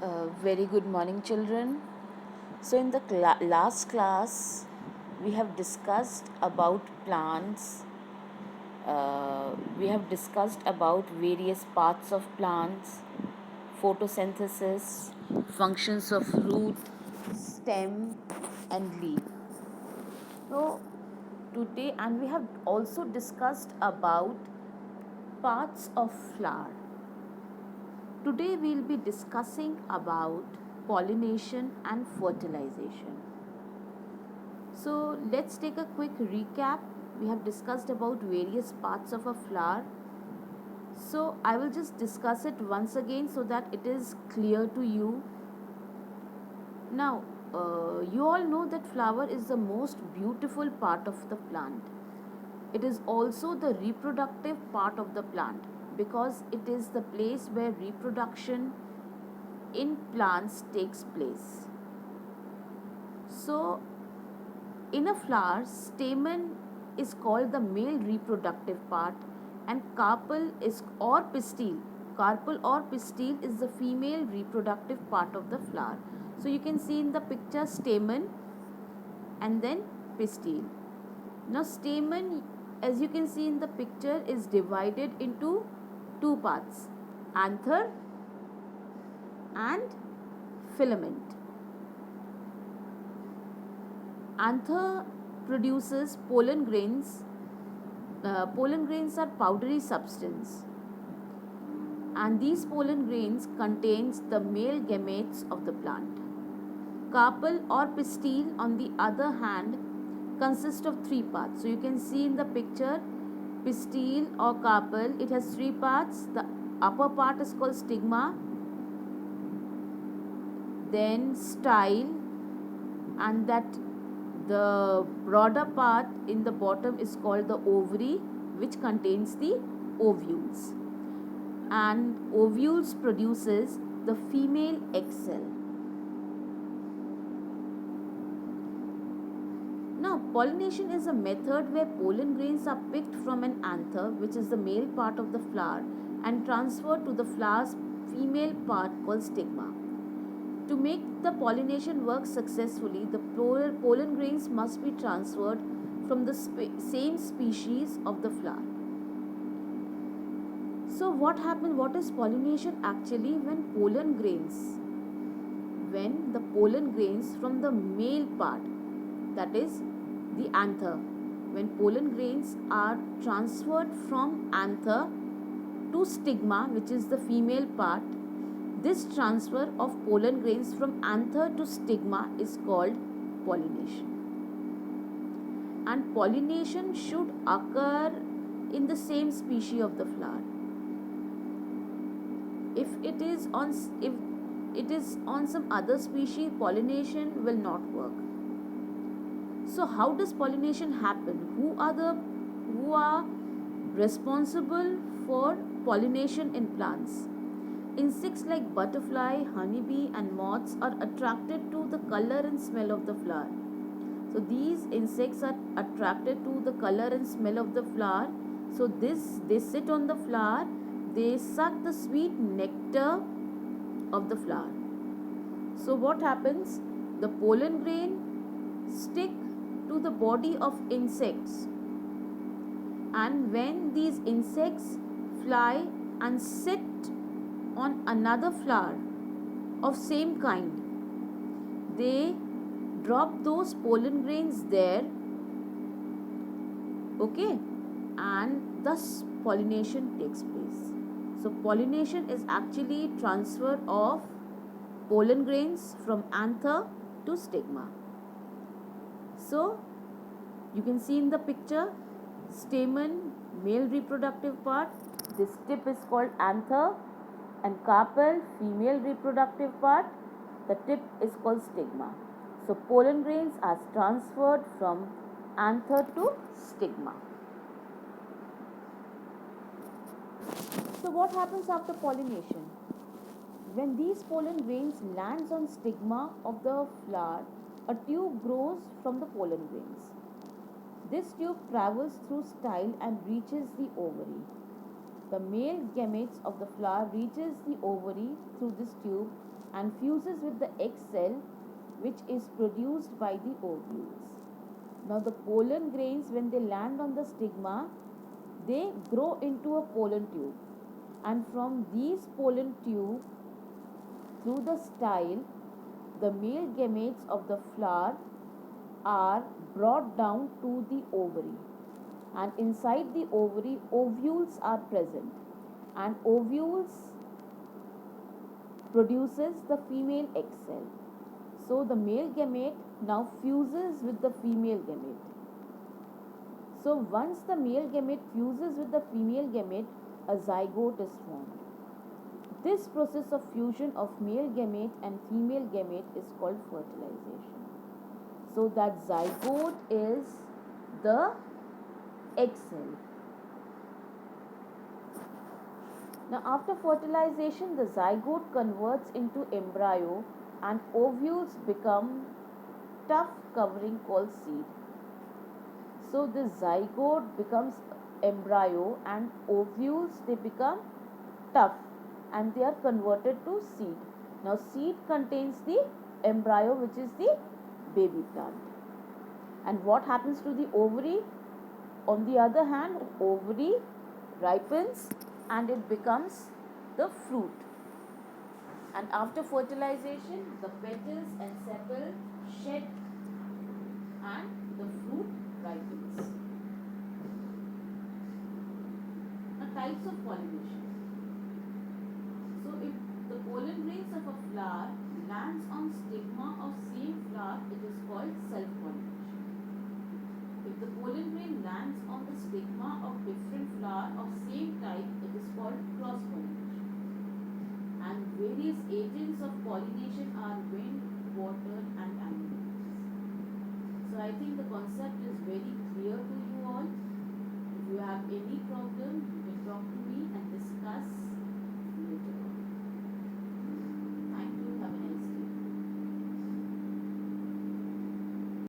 Very good morning, children. So, in the last class, we have discussed about plants. We have discussed about various parts of plants, photosynthesis, functions of root, stem, and leaf. So, today, and we have also discussed about parts of flower. Today we'll be discussing about pollination and fertilization. So let's take a quick recap. We have discussed about various parts of a flower. So I will just discuss it once again so that it is clear to you. Now, you all know that flower is the most beautiful part of the plant. It is also the reproductive part of the plant because it is the place where reproduction in plants takes place. So, in a flower, stamen is called the male reproductive part, and carpel is or pistil. Carpel or pistil is the female reproductive part of the flower. So you can see in the picture stamen and then pistil. Now stamen, as you can see in the picture, is divided into two parts: anther and filament. Anther produces pollen grains. Pollen grains are powdery substance, and these pollen grains contains the male gametes of the plant. Carpel or pistil, on the other hand, consists of three parts. So you can see in the picture, pistil or carpel, it has three parts. The upper part is called stigma, then style, and that the broader part in the bottom is called the ovary, which contains the ovules, and ovules produces the female egg cell. Now pollination is a method where pollen grains are picked from an anther, which is the male part of the flower, and transferred to the flower's female part called stigma. To make the pollination work successfully, the pollen grains must be transferred from the same species of the flower. So what happens? What is pollination actually? When the pollen grains from the male part, that is the anther, when pollen grains are transferred from anther to stigma, which is the female part, this transfer of pollen grains from anther to stigma is called pollination. And pollination should occur in the same species of the flower. If it is on some other species, pollination will not work. So how does pollination happen? Who are responsible for pollination in plants? Insects like butterfly, honeybee and moths are attracted to the color and smell of the flower. So these insects are attracted to the color and smell of the flower. So they sit on the flower, they suck the sweet nectar of the flower. So what happens? The pollen grain stick to the body of insects, and when these insects fly and sit on another flower of same kind, they drop those pollen grains there, okay, and thus pollination takes place. So pollination is actually transfer of pollen grains from anther to stigma. So you can see in the picture, stamen, male reproductive part, this tip is called anther, and carpel, female reproductive part, the tip is called stigma. So pollen grains are transferred from anther to stigma. So what happens after pollination? When these pollen grains lands on stigma of the flower, a tube grows from the pollen grains. This tube travels through style and reaches the ovary. The male gametes of the flower reaches the ovary through this tube, and fuses with the egg cell, which is produced by the ovules. Now, the pollen grains, when they land on the stigma, they grow into a pollen tube, and from these pollen tube, through the style, the male gametes of the flower are brought down to the ovary, and inside the ovary, ovules are present, and ovules produces the female egg cell. So the male gamete now fuses with the female gamete. So once the male gamete fuses with the female gamete, a zygote is formed. This process of fusion of male gamete and female gamete is called fertilization. So that zygote is the egg cell. Now, after fertilization, the zygote converts into embryo and ovules become tough covering called seed. So, the zygote becomes embryo and ovules, they become tough and they are converted to seed. Now, seed contains the embryo, which is the baby plant. And what happens to the ovary? On the other hand, ovary ripens and it becomes the fruit. And after fertilization, the petals and sepal shed and the fruit ripens. Now, types of pollination. So, if the pollen grains of a flower lands on stigma of same flower, it is called self-pollination. If the pollen grain lands on the stigma of different flower of same type, it is called cross-pollination. And various agents of pollination are wind, water and animals. So I think the concept is very clear to you all. If you have any problem, you can talk to me and discuss